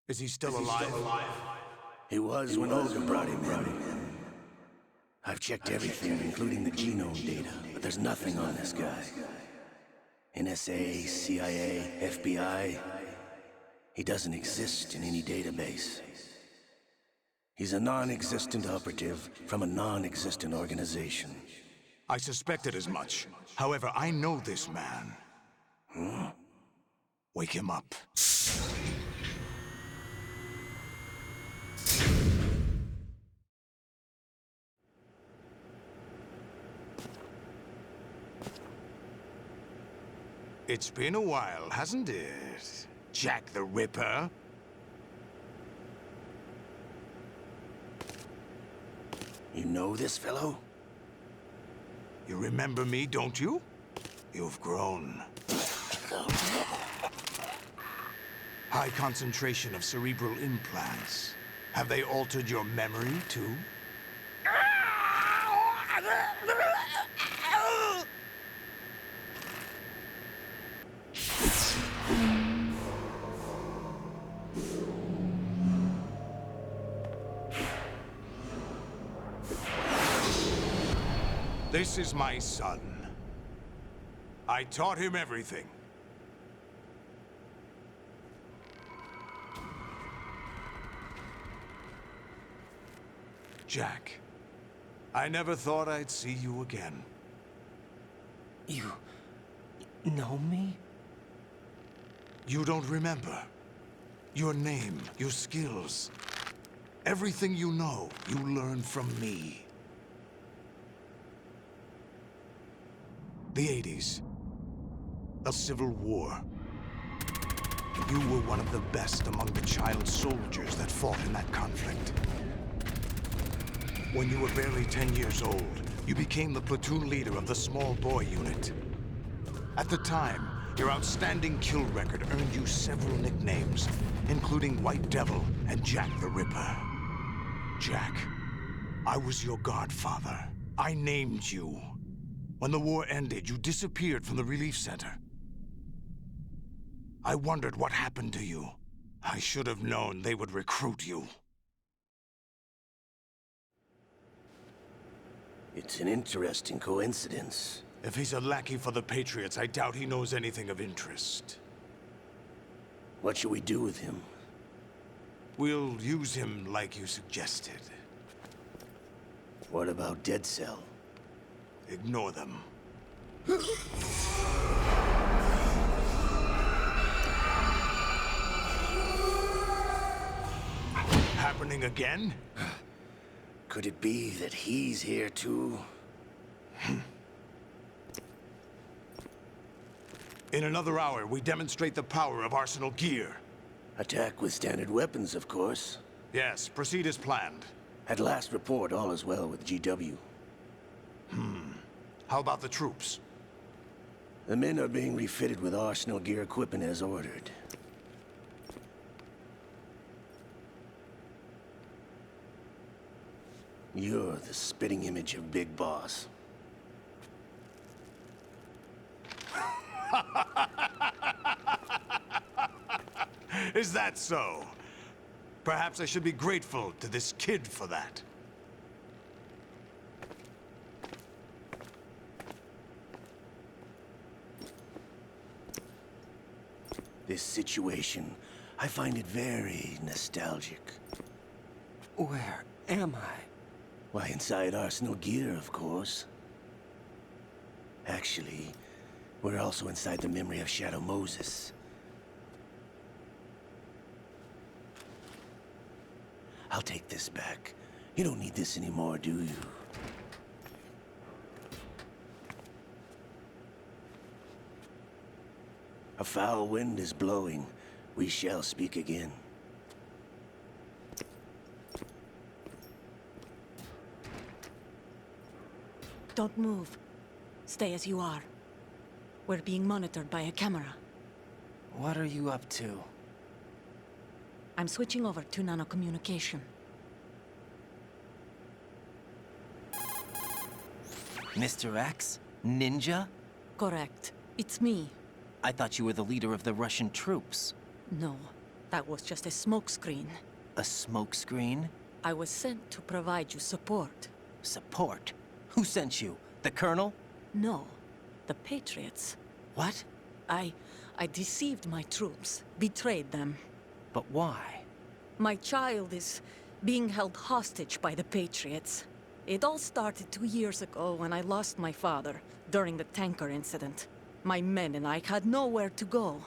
Is he still alive? He was when Olga brought him in. I've checked everything, including the genome data, but there's nothing on this guy. NSA, CIA, FBI. He doesn't exist in any database. He's a non-existent operative from a non-existent organization. I suspected as much. However, I know this man. Wake him up. It's been a while, hasn't it? Jack the Ripper? You know this fellow? You remember me, don't you? You've grown. High concentration of cerebral implants. Have they altered your memory, too? This is my son. I taught him everything. Jack, I never thought I'd see you again. You know me? You don't remember. Your name, your skills. Everything you know, you learned from me. The 80s. A civil war. You were one of the best among the child soldiers that fought in that conflict. When you were barely 10 years old, you became the platoon leader of the small boy unit. At the time, your outstanding kill record earned you several nicknames, including White Devil and Jack the Ripper. Jack, I was your godfather. I named you. When the war ended, you disappeared from the relief center. I wondered what happened to you. I should have known they would recruit you. It's an interesting coincidence. If he's a lackey for the Patriots, I doubt he knows anything of interest. What should we do with him? We'll use him like you suggested. What about Dead Cell? Ignore them. Happening again? Could it be that he's here too? In another hour, we demonstrate the power of Arsenal gear. Attack with standard weapons, of course. Yes, proceed as planned. At last report, all is well with GW. How about the troops? The men are being refitted with Arsenal gear equipment as ordered. You're the spitting image of Big Boss. Is that so? Perhaps I should be grateful to this kid for that. This situation, I find it very nostalgic. Where am I? Why, inside Arsenal gear, of course. Actually, we're also inside the memory of Shadow Moses. I'll take this back. You don't need this anymore, do you? A foul wind is blowing. We shall speak again. Don't move. Stay as you are. We're being monitored by a camera. What are you up to? I'm switching over to nanocommunication. Mr. X? Ninja? Correct. It's me. I thought you were the leader of the Russian troops. No. That was just a smokescreen. A smokescreen? I was sent to provide you support. Support? Who sent you? The Colonel? No, the Patriots. What? I deceived my troops, betrayed them. But why? My child is being held hostage by the Patriots. It all started 2 years ago when I lost my father during the tanker incident. My men and I had nowhere to go.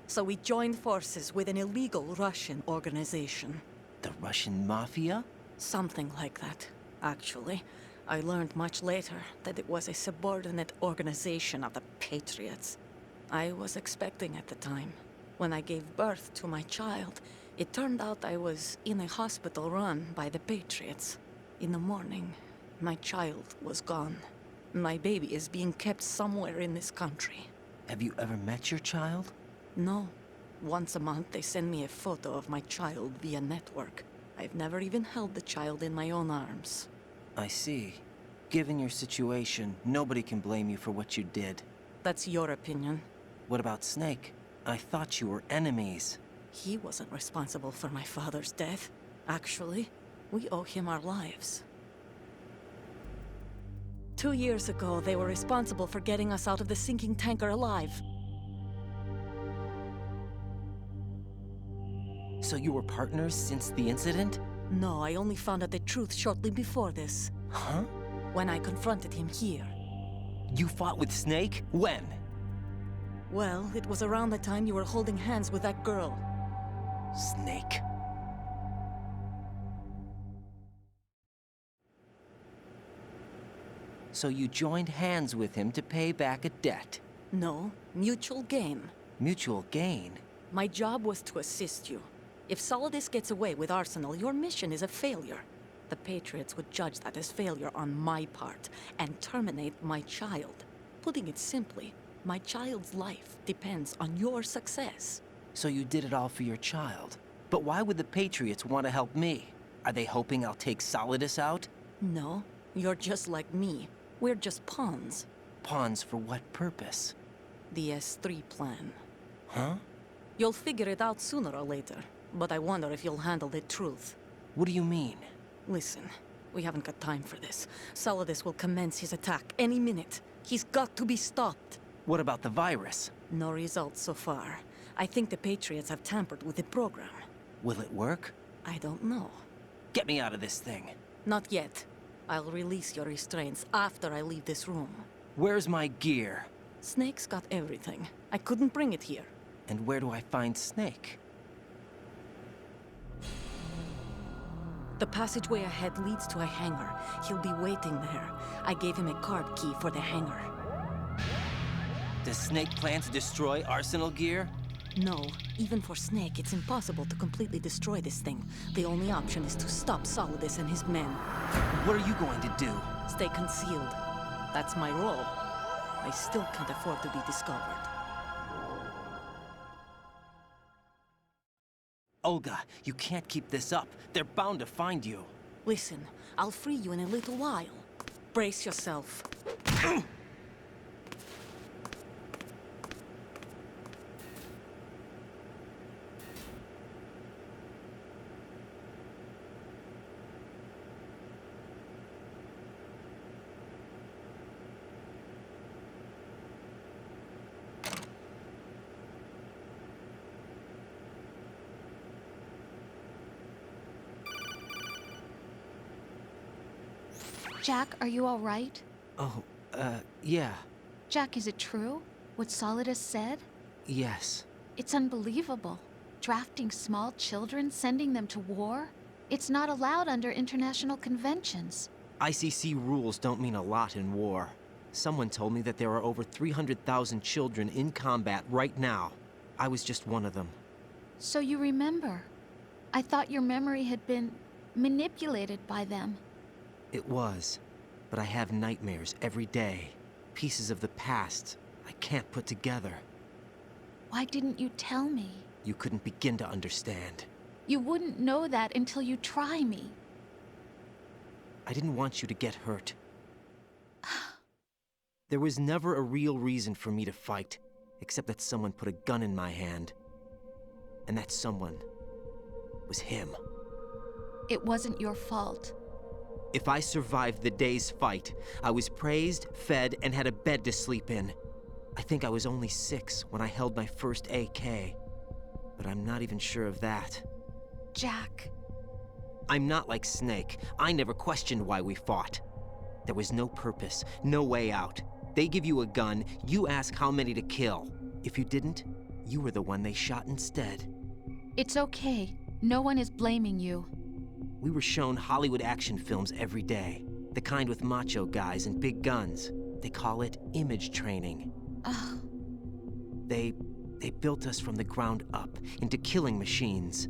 So we joined forces with an illegal Russian organization. The Russian Mafia? Something like that, actually. I learned much later that it was a subordinate organization of the Patriots. I was expecting at the time. When I gave birth to my child, it turned out I was in a hospital run by the Patriots. In the morning, my child was gone. My baby is being kept somewhere in this country. Have you ever met your child? No. Once a month, they send me a photo of my child via network. I've never even held the child in my own arms. I see. Given your situation, nobody can blame you for what you did. That's your opinion. What about Snake? I thought you were enemies. He wasn't responsible for my father's death. Actually, we owe him our lives. 2 years ago, they were responsible for getting us out of the sinking tanker alive. So you were partners since the incident? No, I only found out the truth shortly before this. Huh? When I confronted him here. You fought with Snake? When? Well, it was around the time you were holding hands with that girl. Snake. So you joined hands with him to pay back a debt? No, mutual gain. Mutual gain? My job was to assist you. If Solidus gets away with Arsenal, your mission is a failure. The Patriots would judge that as failure on my part and terminate my child. Putting it simply, my child's life depends on your success. So you did it all for your child. But why would the Patriots want to help me? Are they hoping I'll take Solidus out? No, you're just like me. We're just pawns. Pawns for what purpose? The S3 plan. Huh? You'll figure it out sooner or later, but I wonder if you'll handle the truth. What do you mean? Listen, we haven't got time for this. Solidus will commence his attack any minute. He's got to be stopped. What about the virus? No results so far. I think the Patriots have tampered with the program. Will it work? I don't know. Get me out of this thing. Not yet. I'll release your restraints after I leave this room. Where's my gear? Snake's got everything. I couldn't bring it here. And where do I find Snake? The passageway ahead leads to a hangar. He'll be waiting there. I gave him a card key for the hangar. Does Snake plan to destroy Arsenal gear? No, even for Snake, it's impossible to completely destroy this thing. The only option is to stop Solidus and his men. What are you going to do? Stay concealed. That's my role. I still can't afford to be discovered. Olga, you can't keep this up. They're bound to find you. Listen, I'll free you in a little while. Brace yourself. Jack, are you all right? Oh, yeah. Jack, is it true? What Solidus said? Yes. It's unbelievable. Drafting small children, sending them to war? It's not allowed under international conventions. ICC rules don't mean a lot in war. Someone told me that there are over 300,000 children in combat right now. I was just one of them. So you remember. I thought your memory had been manipulated by them. It was. But I have nightmares every day. Pieces of the past I can't put together. Why didn't you tell me? You couldn't begin to understand. You wouldn't know that until you try me. I didn't want you to get hurt. There was never a real reason for me to fight, except that someone put a gun in my hand. And that someone was him. It wasn't your fault. If I survived the day's fight, I was praised, fed, and had a bed to sleep in. I think I was only 6 when I held my first AK. But I'm not even sure of that. Jack. I'm not like Snake. I never questioned why we fought. There was no purpose, no way out. They give you a gun, you ask how many to kill. If you didn't, you were the one they shot instead. It's okay. No one is blaming you. We were shown Hollywood action films every day. The kind with macho guys and big guns. They call it image training. Ugh. They built us from the ground up into killing machines.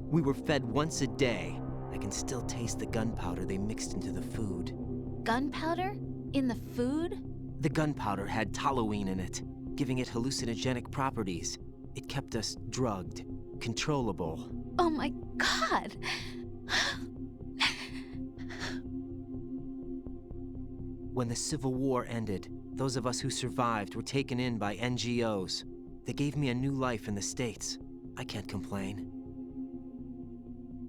We were fed once a day. I can still taste the gunpowder they mixed into the food. Gunpowder? In the food? The gunpowder had toluene in it, giving it hallucinogenic properties. It kept us drugged, controllable. Oh my God! When the Civil War ended, those of us who survived were taken in by NGOs. They gave me a new life in the States. I can't complain.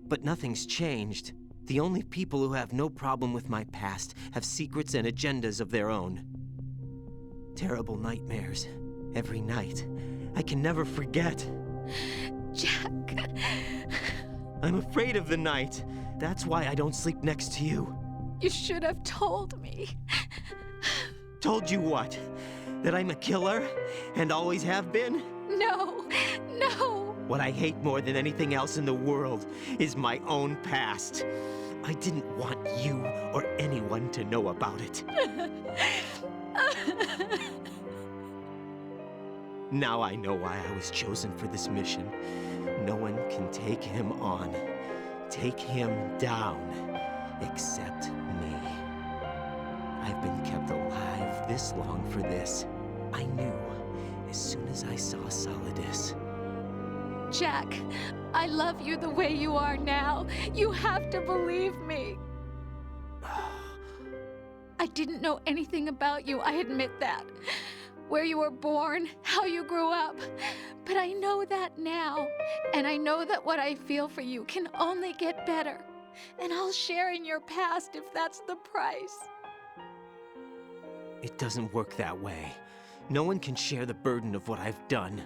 But nothing's changed. The only people who have no problem with my past have secrets and agendas of their own. Terrible nightmares. Every night. I can never forget. Jack. I'm afraid of the night. That's why I don't sleep next to you. You should have told me. Told you what? That I'm a killer? And always have been? No, no. What I hate more than anything else in the world is my own past. I didn't want you or anyone to know about it. Now I know why I was chosen for this mission. No one can take him on, take him down, except me. I've been kept alive this long for this. I knew as soon as I saw Solidus. Jack, I love you the way you are now. You have to believe me. I didn't know anything about you, I admit that. Where you were born, how you grew up. But I know that now. And I know that what I feel for you can only get better. And I'll share in your past if that's the price. It doesn't work that way. No one can share the burden of what I've done.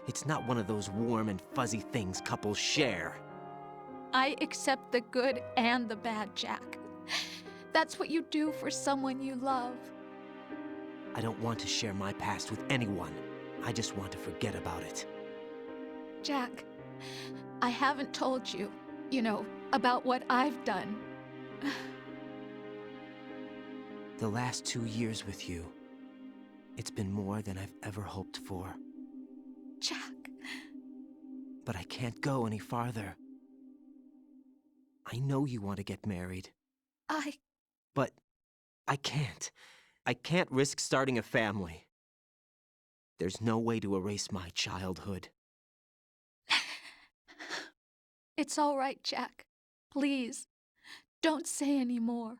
It's not one of those warm and fuzzy things couples share. I accept the good and the bad, Jack. That's what you do for someone you love. I don't want to share my past with anyone. I just want to forget about it. Jack, I haven't told you, about what I've done. The last 2 years with you, it's been more than I've ever hoped for. Jack. But I can't go any farther. I know you want to get married. But I can't. I can't risk starting a family. There's no way to erase my childhood. It's all right, Jack. Please, don't say any more.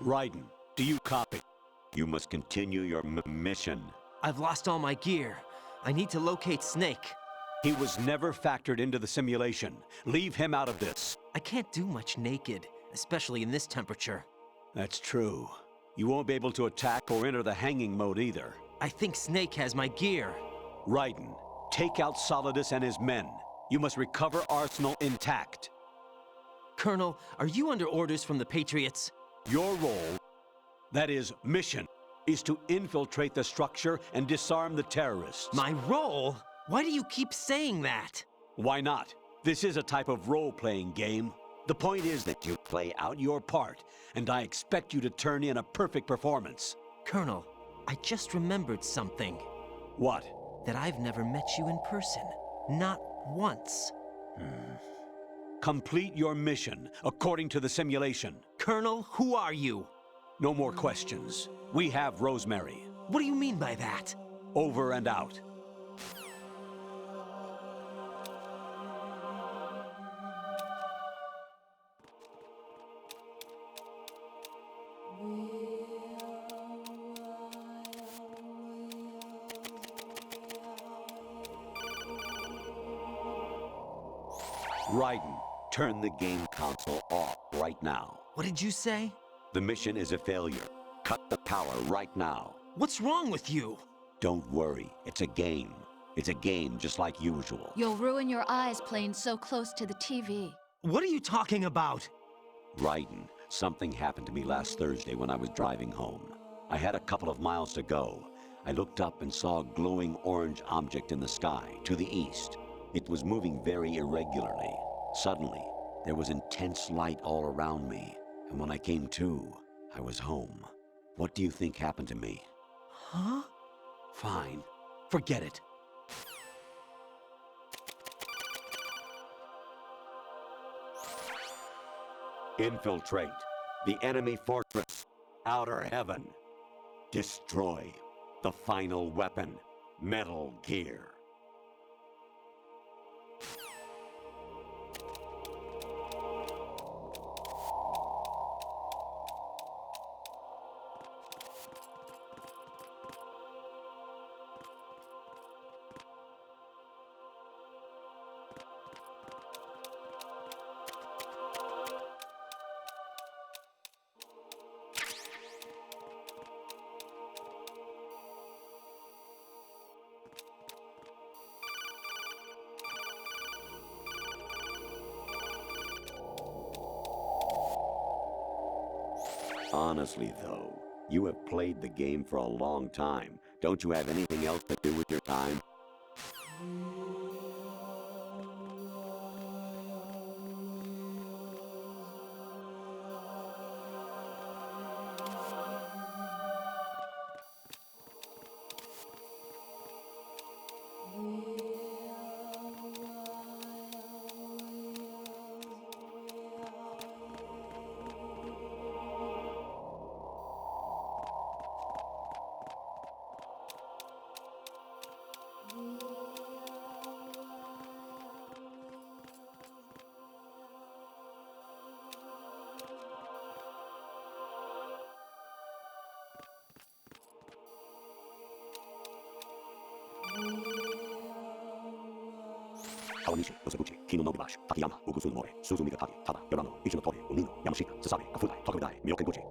Raiden, do you copy? You must continue your mission. I've lost all my gear. I need to locate Snake. He was never factored into the simulation. Leave him out of this. I can't do much naked, especially in this temperature. That's true. You won't be able to attack or enter the hanging mode either. I think Snake has my gear. Raiden, take out Solidus and his men. You must recover Arsenal intact. Colonel, are you under orders from the Patriots? Your role, that is, mission, is to infiltrate the structure and disarm the terrorists. My role? Why do you keep saying that? Why not? This is a type of role-playing game. The point is that you play out your part, and I expect you to turn in a perfect performance. Colonel, I just remembered something. What? That I've never met you in person. Not once. Complete your mission, according to the simulation. Colonel, who are you? No more questions. We have Rosemary. What do you mean by that? Over and out. Raiden, turn the game console off right now. What did you say? The mission is a failure. Cut the power right now. What's wrong with you? Don't worry, it's a game. It's a game just like usual. You'll ruin your eyes playing so close to the TV. What are you talking about? Raiden, something happened to me last Thursday when I was driving home. I had a couple of miles to go. I looked up and saw a glowing orange object in the sky to the east. It was moving very irregularly. Suddenly, there was intense light all around me, and when I came to, I was home. What do you think happened to me? Huh? Fine. Forget it. Infiltrate the enemy fortress, Outer Heaven. Destroy the final weapon, Metal Gear. Honestly, though, you have played the game for a long time. Don't you have anything else to do with your time? Kawanishi, Yosebuchi, Kino no Bibashi, Takayama, Ugusu no More, Suzu Migatagi, Tada, Yorano, Ichi no Tori, Unino, Yamashita, Sasabe, Kafudai, Tokudai, Myokenbuchi.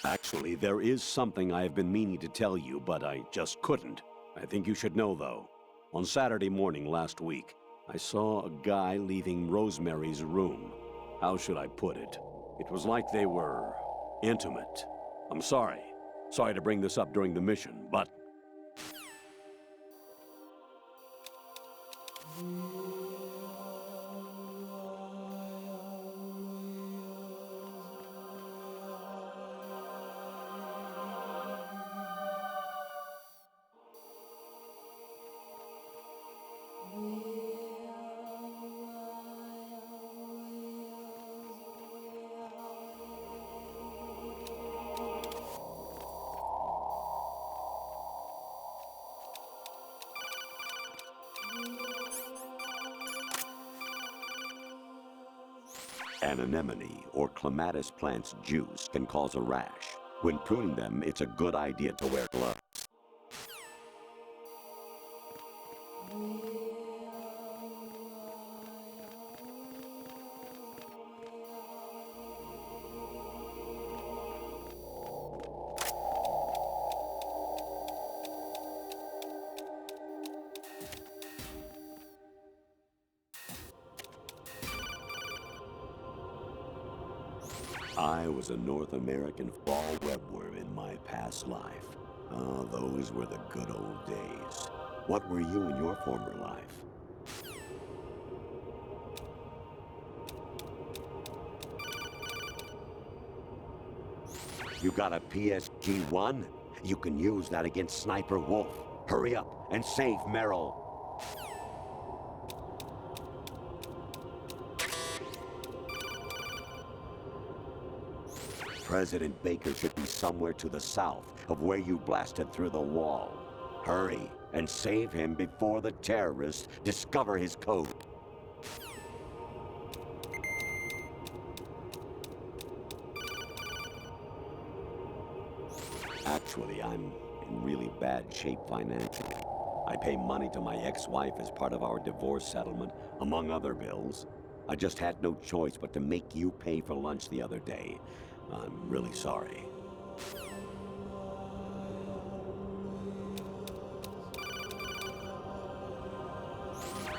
Actually, there is something I have been meaning to tell you, but I just couldn't. I think you should know, though. On Saturday morning last week, I saw a guy leaving Rosemary's room. How should I put it? It was like they were intimate. I'm sorry. Sorry to bring this up during the mission, but... An anemone or clematis plant's juice can cause a rash. When pruning them, it's a good idea to wear gloves. I was a North American fall webworm in my past life. Oh, those were the good old days. What were you in your former life? You got a PSG-1? You can use that against Sniper Wolf. Hurry up and save Merrill. President Baker should be somewhere to the south of where you blasted through the wall. Hurry and save him before the terrorists discover his code. Actually, I'm in really bad shape financially. I pay money to my ex-wife as part of our divorce settlement, among other bills. I just had no choice but to make you pay for lunch the other day. I'm really sorry.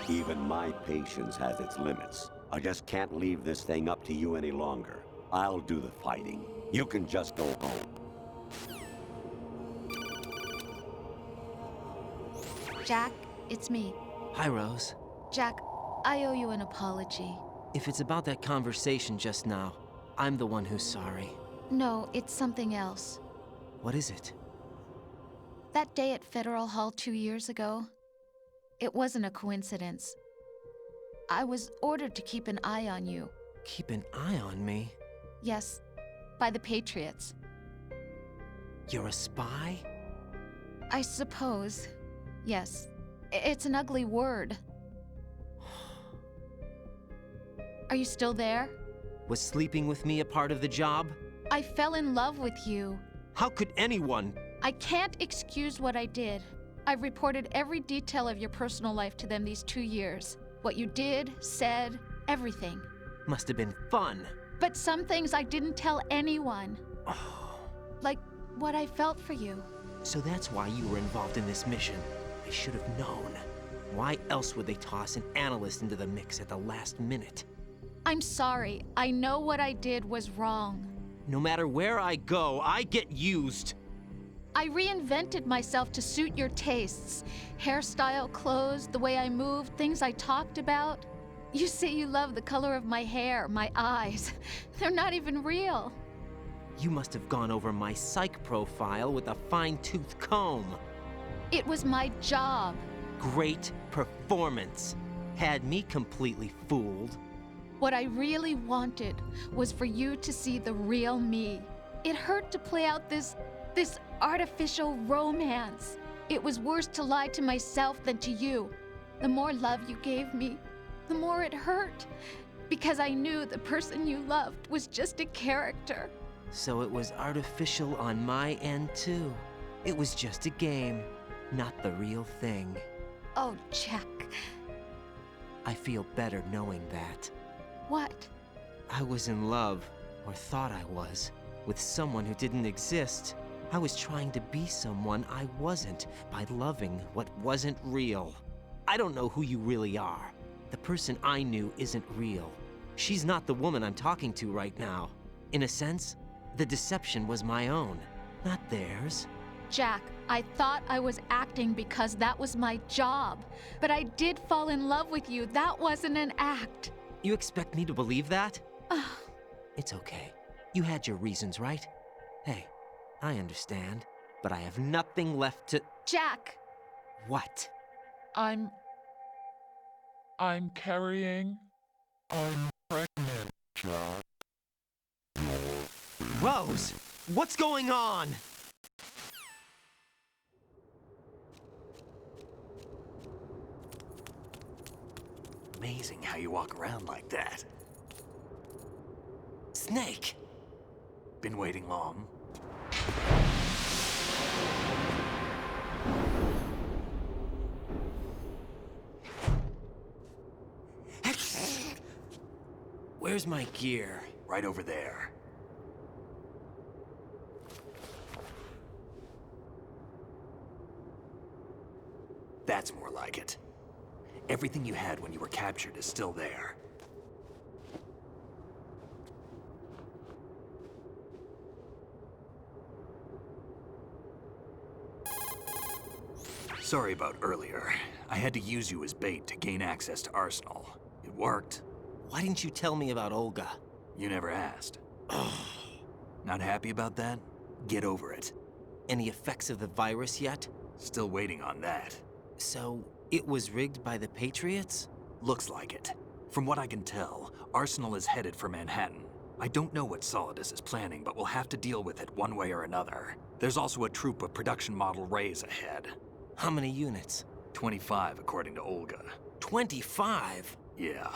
Even my patience has its limits. I just can't leave this thing up to you any longer. I'll do the fighting. You can just go home. Jack, it's me. Hi, Rose. Jack, I owe you an apology. If it's about that conversation just now, I'm the one who's sorry. No, it's something else. What is it? That day at Federal Hall 2 years ago, it wasn't a coincidence. I was ordered to keep an eye on you. Keep an eye on me? Yes, by the Patriots. You're a spy? I suppose. Yes. It's an ugly word. Are you still there? Was sleeping with me a part of the job? I fell in love with you. How could anyone? I can't excuse what I did. I've reported every detail of your personal life to them these 2 years. What you did, said, everything. Must have been fun. But some things I didn't tell anyone. Like what I felt for you. So that's why you were involved in this mission. I should have known. Why else would they toss an analyst into the mix at the last minute? I'm sorry. I know what I did was wrong. No matter where I go, I get used. I reinvented myself to suit your tastes. Hairstyle, clothes, the way I moved, things I talked about. You say you love the color of my hair, my eyes. They're not even real. You must have gone over my psych profile with a fine-tooth comb. It was my job. Great performance. Had me completely fooled. What I really wanted was for you to see the real me. It hurt to play out this artificial romance. It was worse to lie to myself than to you. The more love you gave me, the more it hurt. Because I knew the person you loved was just a character. So it was artificial on my end too. It was just a game, not the real thing. Oh, Jack. I feel better knowing that. What? I was in love, or thought I was, with someone who didn't exist. I was trying to be someone I wasn't by loving what wasn't real. I don't know who you really are. The person I knew isn't real. She's not the woman I'm talking to right now. In a sense, the deception was my own, not theirs. Jack, I thought I was acting because that was my job. But I did fall in love with you. That wasn't an act. You expect me to believe that? It's okay. You had your reasons, right? Hey, I understand, but I have nothing left to... Jack! What? I'm carrying. I'm pregnant, Jack. Rose! What's going on? Amazing how you walk around like that. Snake! Been waiting long? Where's my gear? Right over there. That's more like it. Everything you had when you were captured is still there. Sorry about earlier. I had to use you as bait to gain access to Arsenal. It worked. Why didn't you tell me about Olga? You never asked. Not happy about that? Get over it. Any effects of the virus yet? Still waiting on that. So, it was rigged by the Patriots? Looks like it. From what I can tell, Arsenal is headed for Manhattan. I don't know what Solidus is planning, but we'll have to deal with it one way or another. There's also a troop of production model Rays ahead. How many units? 25, according to Olga. 25? Yeah.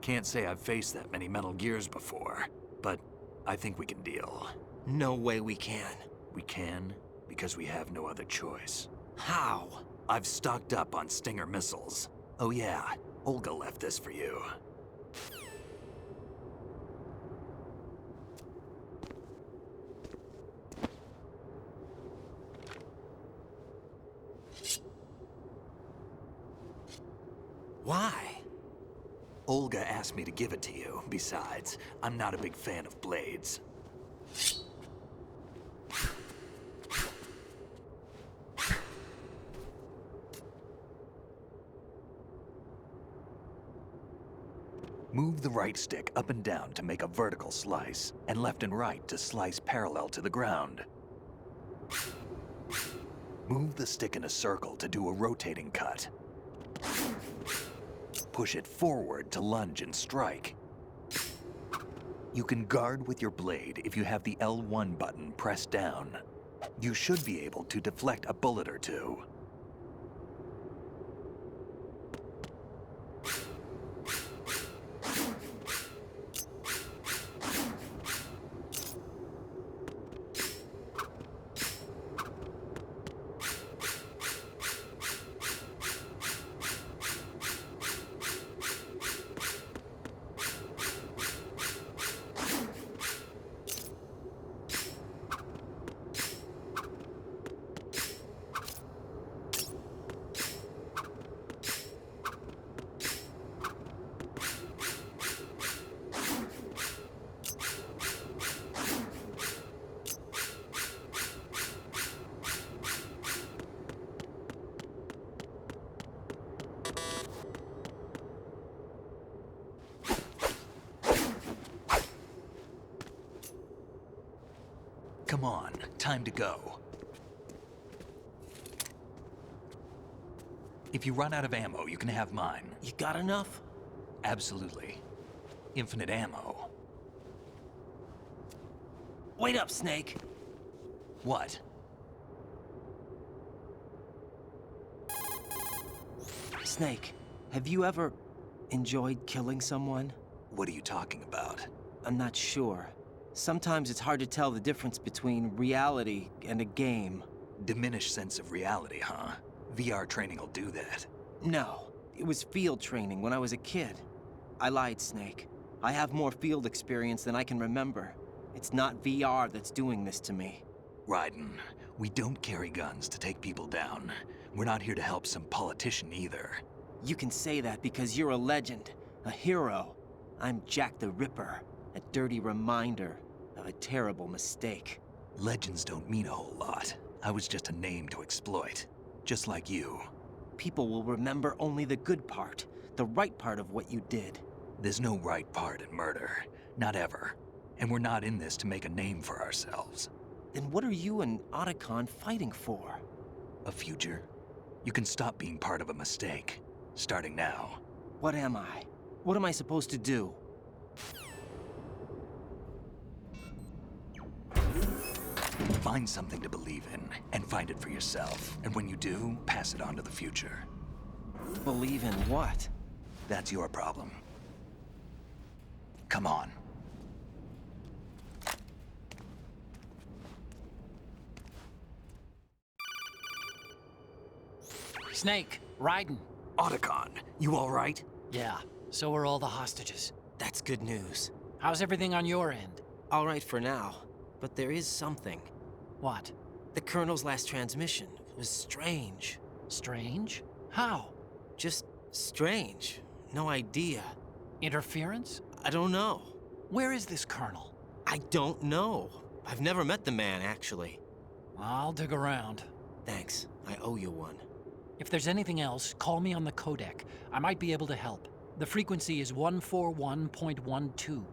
Can't say I've faced that many Metal Gears before, but I think we can deal. No way we can. We can, because we have no other choice. How? I've stocked up on Stinger missiles. Oh yeah, Olga left this for you. Why? Olga asked me to give it to you. Besides, I'm not a big fan of blades. Move the right stick up and down to make a vertical slice, and left and right to slice parallel to the ground. Move the stick in a circle to do a rotating cut. Push it forward to lunge and strike. You can guard with your blade if you have the L1 button pressed down. You should be able to deflect a bullet or two. Come on, time to go. If you run out of ammo, you can have mine. You got enough? Absolutely. Infinite ammo. Wait up, Snake. What? Snake, have you ever enjoyed killing someone? What are you talking about? I'm not sure. Sometimes it's hard to tell the difference between reality and a game. Diminished sense of reality, huh? VR training will do that. No, it was field training when I was a kid. I lied, Snake. I have more field experience than I can remember. It's not VR that's doing this to me. Raiden, we don't carry guns to take people down. We're not here to help some politician either. You can say that because you're a legend, a hero. I'm Jack the Ripper, a dirty reminder of a terrible mistake. Legends don't mean a whole lot. I was just a name to exploit. Just like you. People will remember only the good part, the right part of what you did. There's no right part in murder. Not ever. And we're not in this to make a name for ourselves. Then what are you and Otacon fighting for? A future? You can stop being part of a mistake. Starting now. What am I? What am I supposed to do? Find something to believe in, and find it for yourself. And when you do, pass it on to the future. Believe in what? That's your problem. Come on. Snake, Raiden. Otacon, you all right? Yeah, so are all the hostages. That's good news. How's everything on your end? All right for now, but there is something. What? The Colonel's last transmission was strange. Strange? How? Just strange. No idea. Interference? I don't know. Where is this Colonel? I don't know. I've never met the man, actually. I'll dig around. Thanks. I owe you one. If there's anything else, call me on the codec. I might be able to help. The frequency is 141.12.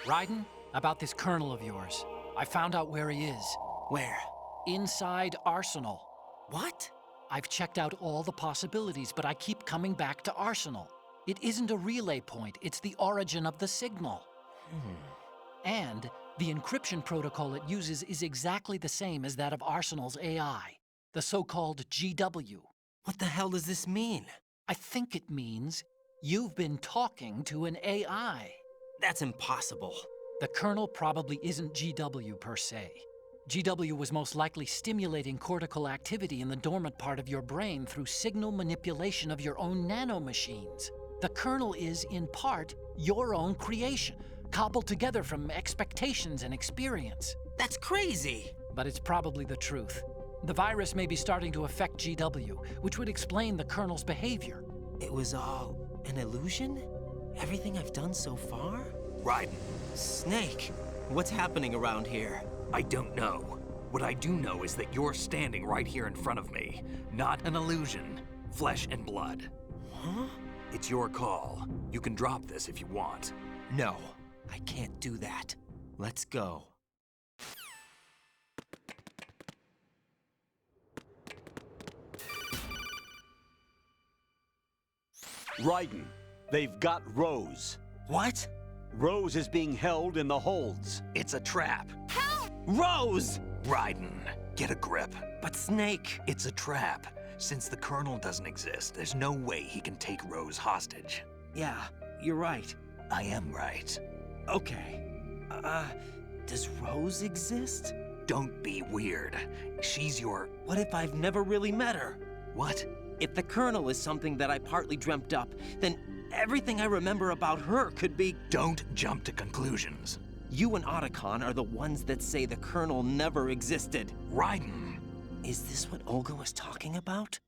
Raiden, about this Colonel of yours. I found out where he is. Where? Inside Arsenal. What? I've checked out all the possibilities, but I keep coming back to Arsenal. It isn't a relay point, it's the origin of the signal. And the encryption protocol it uses is exactly the same as that of Arsenal's AI, the so-called GW. What the hell does this mean? I think it means you've been talking to an AI. That's impossible. The Colonel probably isn't GW per se. GW was most likely stimulating cortical activity in the dormant part of your brain through signal manipulation of your own nanomachines. The Colonel is, in part, your own creation, cobbled together from expectations and experience. That's crazy! But it's probably the truth. The virus may be starting to affect GW, which would explain the Colonel's behavior. It was all an illusion? Everything I've done so far? Raiden, Snake, what's happening around here? I don't know. What I do know is that you're standing right here in front of me. Not an illusion. Flesh and blood. Huh? It's your call. You can drop this if you want. No, I can't do that. Let's go. Raiden, they've got Rose. What? Rose is being held in the holds. It's a trap. Rose! Raiden, get a grip. But Snake... It's a trap. Since the Colonel doesn't exist, there's no way he can take Rose hostage. Yeah, you're right. I am right. Okay. Does Rose exist? Don't be weird. She's your... What if I've never really met her? What? If the Colonel is something that I partly dreamt up, then Everything I remember about her could be... Don't jump to conclusions. You and Otacon are the ones that say the Colonel never existed. Raiden. Is this what Olga was talking about?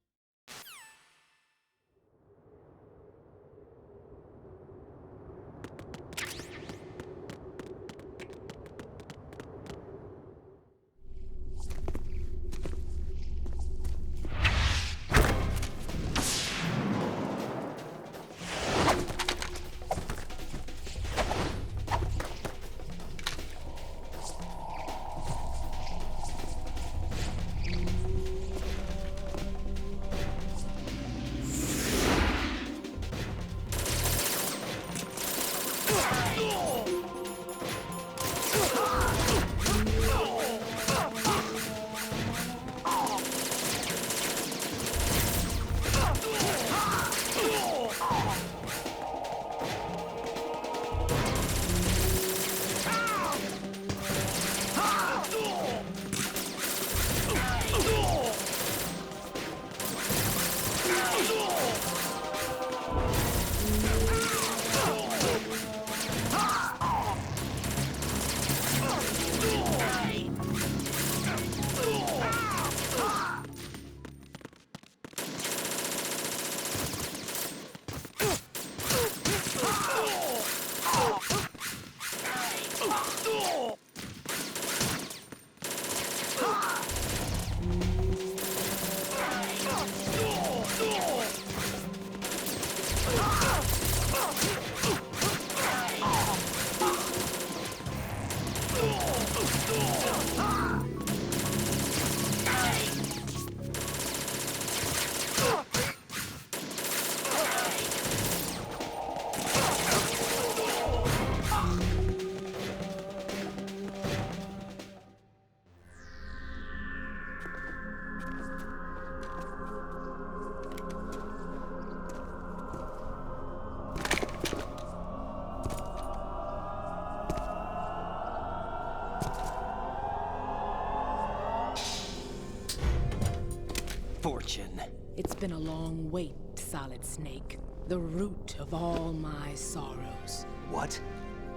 Fortune. It's been a long wait, Solid Snake. The root of all my sorrows. What?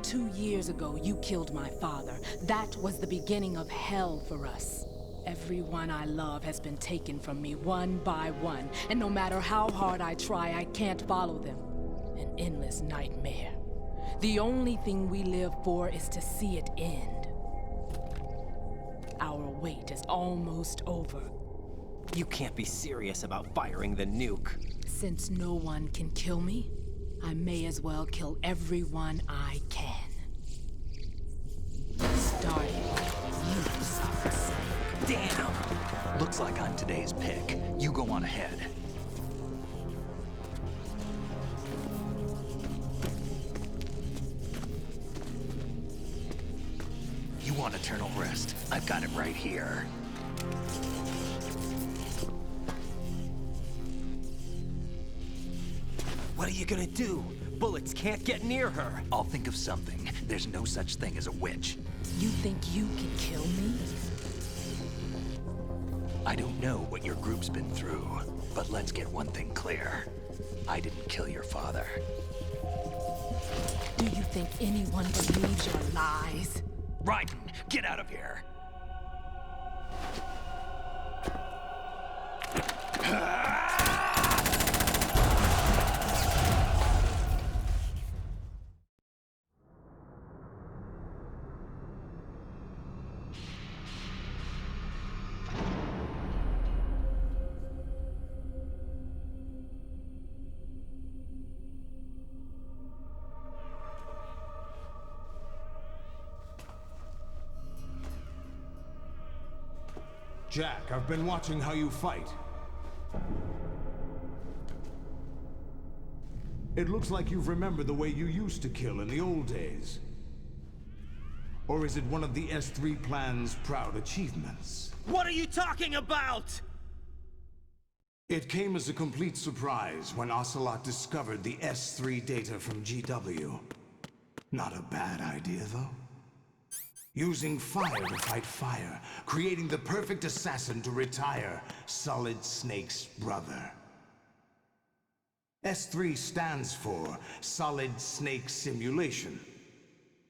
2 years ago, you killed my father. That was the beginning of hell for us. Everyone I love has been taken from me one by one, and no matter how hard I try, I can't follow them. An endless nightmare. The only thing we live for is to see it end. Our wait is almost over. You can't be serious about firing the nuke. Since no one can kill me, I may as well kill everyone I can. Starting with you, Solid Snake. Damn! Looks like I'm today's pick. You go on ahead. You want eternal rest? I've got it right here. What are you gonna do? Bullets can't get near her. I'll think of something. There's no such thing as a witch. You think you can kill me? I don't know what your group's been through, but let's get one thing clear. I didn't kill your father. Do you think anyone believes your lies? Raiden, get out of here! Jack, I've been watching how you fight. It looks like you've remembered the way you used to kill in the old days. Or is it one of the S3 plan's proud achievements? What are you talking about? It came as a complete surprise when Ocelot discovered the S3 data from GW. Not a bad idea, though. Using fire to fight fire, creating the perfect assassin to retire Solid Snake's brother. S3 stands for Solid Snake Simulation.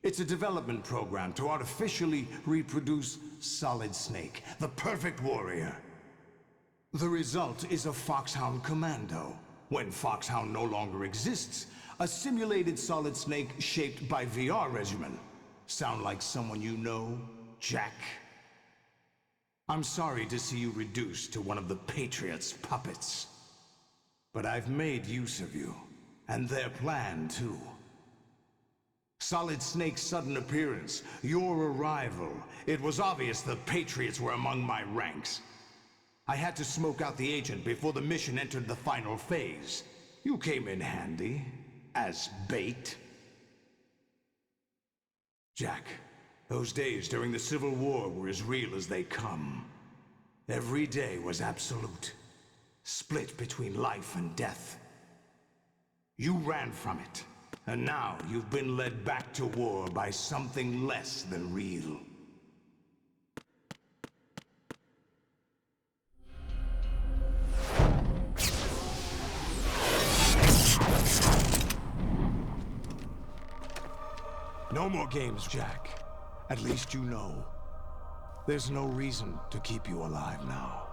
It's a development program to artificially reproduce Solid Snake, the perfect warrior. The result is a Foxhound Commando. When Foxhound no longer exists, a simulated Solid Snake shaped by VR regimen. Sound like someone you know, Jack? I'm sorry to see you reduced to one of the Patriots' puppets. But I've made use of you, and their plan too. Solid Snake's sudden appearance, your arrival, it was obvious the Patriots were among my ranks. I had to smoke out the agent before the mission entered the final phase. You came in handy, as bait. Jack, those days during the Civil War were as real as they come. Every day was absolute, split between life and death. You ran from it, and now you've been led back to war by something less than real. No more games, Jack. At least you know. There's no reason to keep you alive now.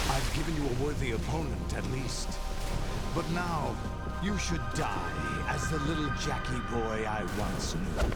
I've given you a worthy opponent, at least. But now, you should die as the little Jackie boy I once knew.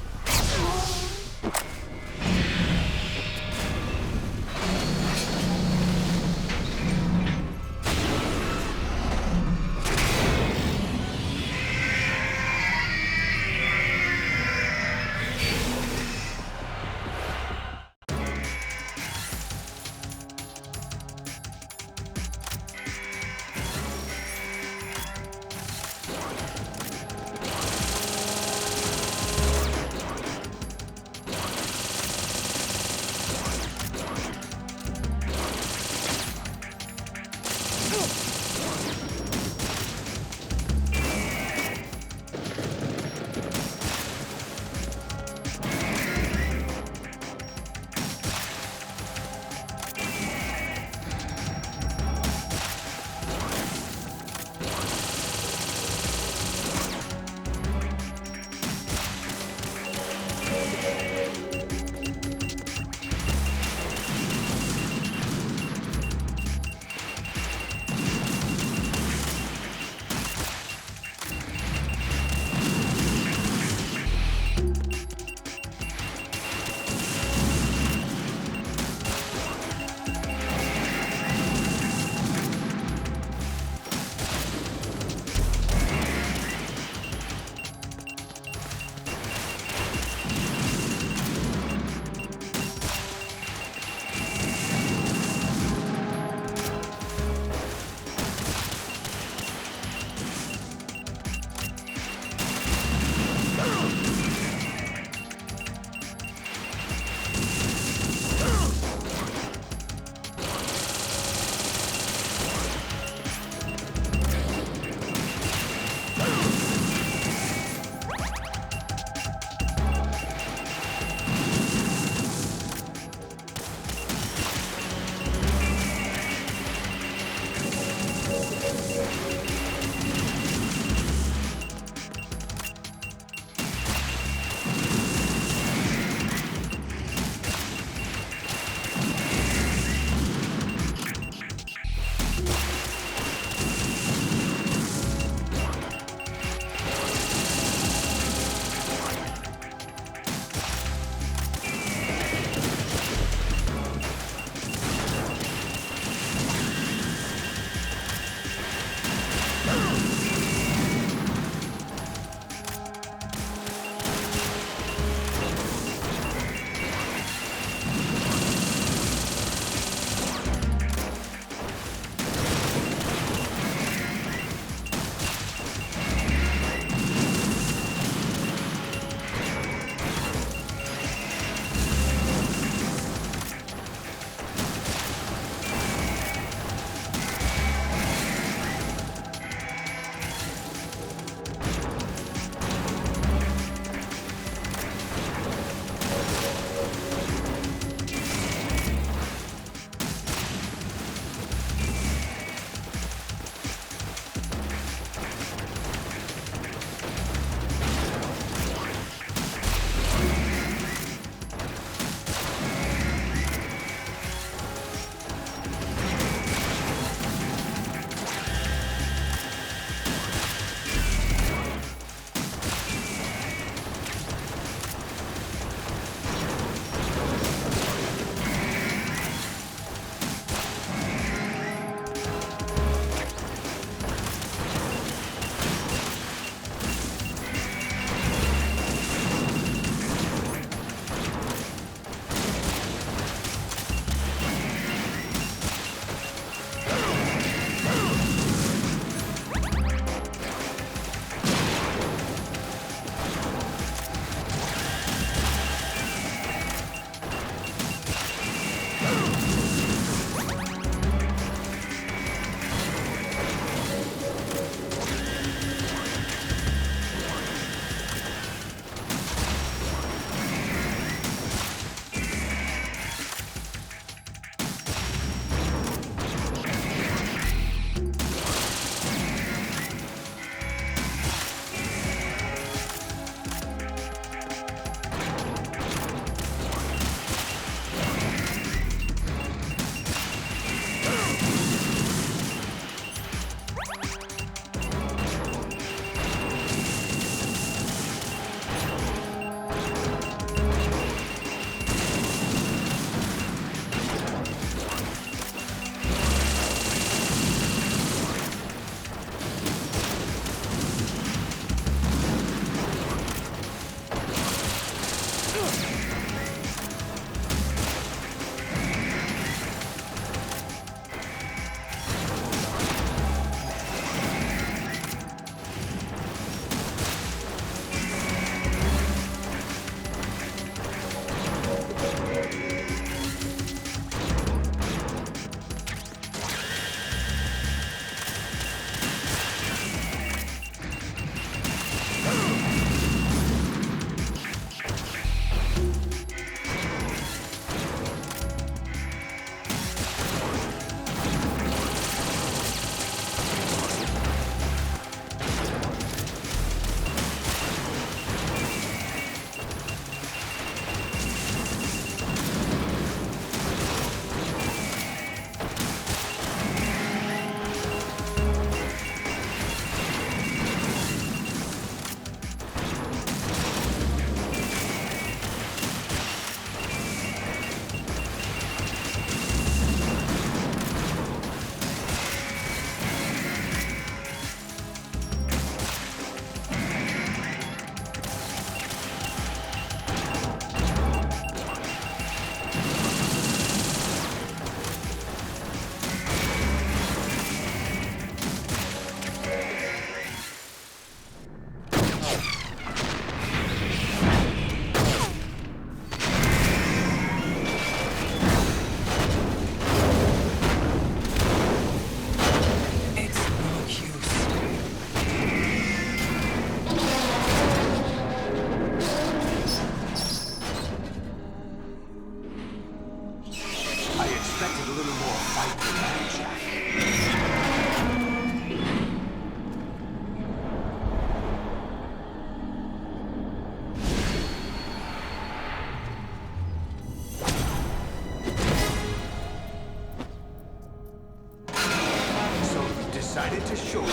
show you.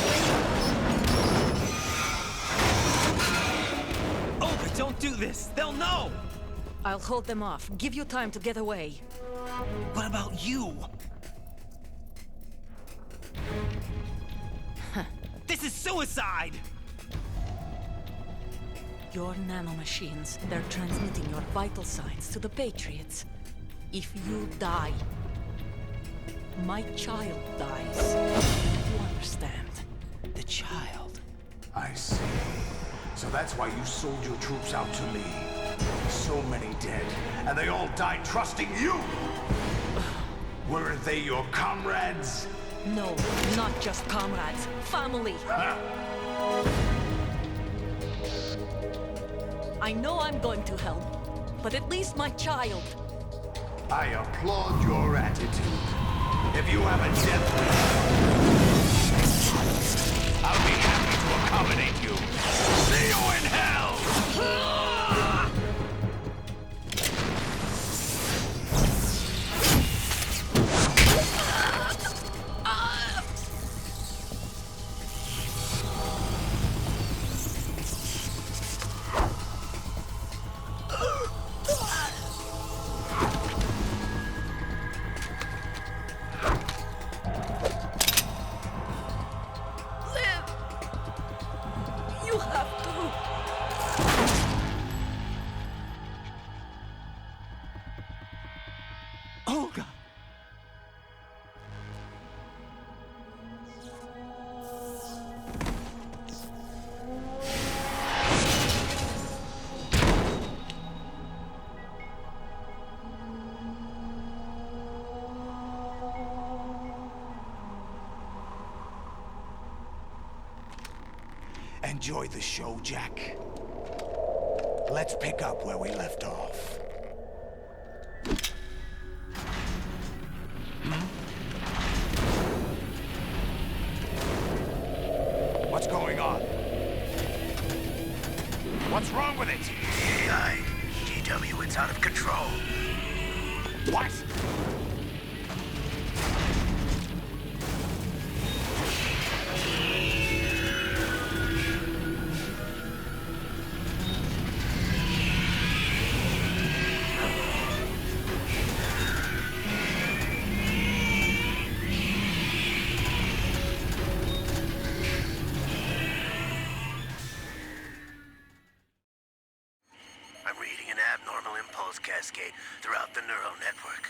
Olga, don't do this! They'll know! I'll hold them off. Give you time to get away. What about you? This is suicide! Your nanomachines, they're transmitting your vital signs to the Patriots. If you die, my child dies. You understand? The child. I see. So that's why you sold your troops out to me. So many dead, and they all died trusting you! Weren't they your comrades? No, not just comrades. Family. I know I'm going to hell, but at least my child. I applaud your attitude. If you have a death wish, I'll be happy to accommodate you. See you in hell! You have to. Olga! Enjoy the show, Jack. Let's pick up where we left off. What's going on? What's wrong with it? AI, GW, it's out of control. What? I'm reading an abnormal impulse cascade throughout the neural network.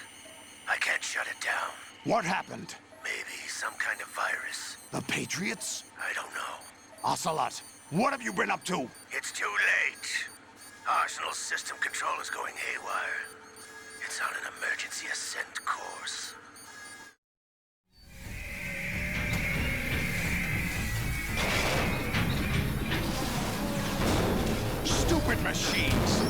I can't shut it down. What happened? Maybe some kind of virus. The Patriots? I don't know. Ocelot, what have you been up to? It's too late. Arsenal's system control is going haywire. It's on an emergency ascent course. Stupid machines!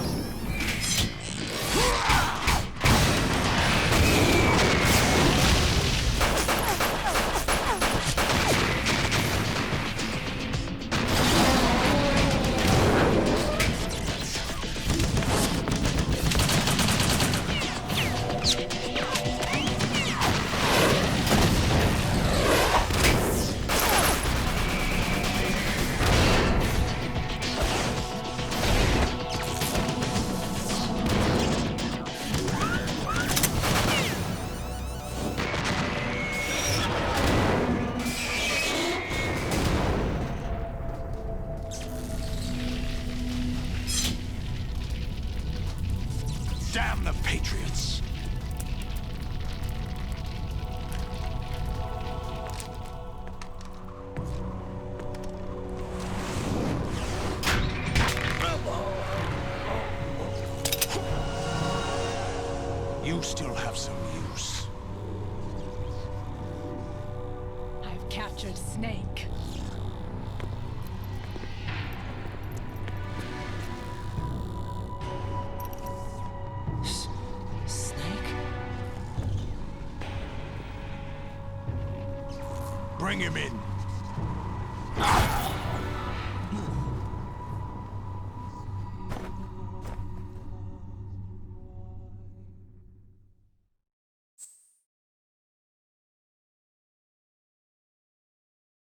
Damn the Patriots! You still have some use. I've captured Snake. Snake? Bring him in.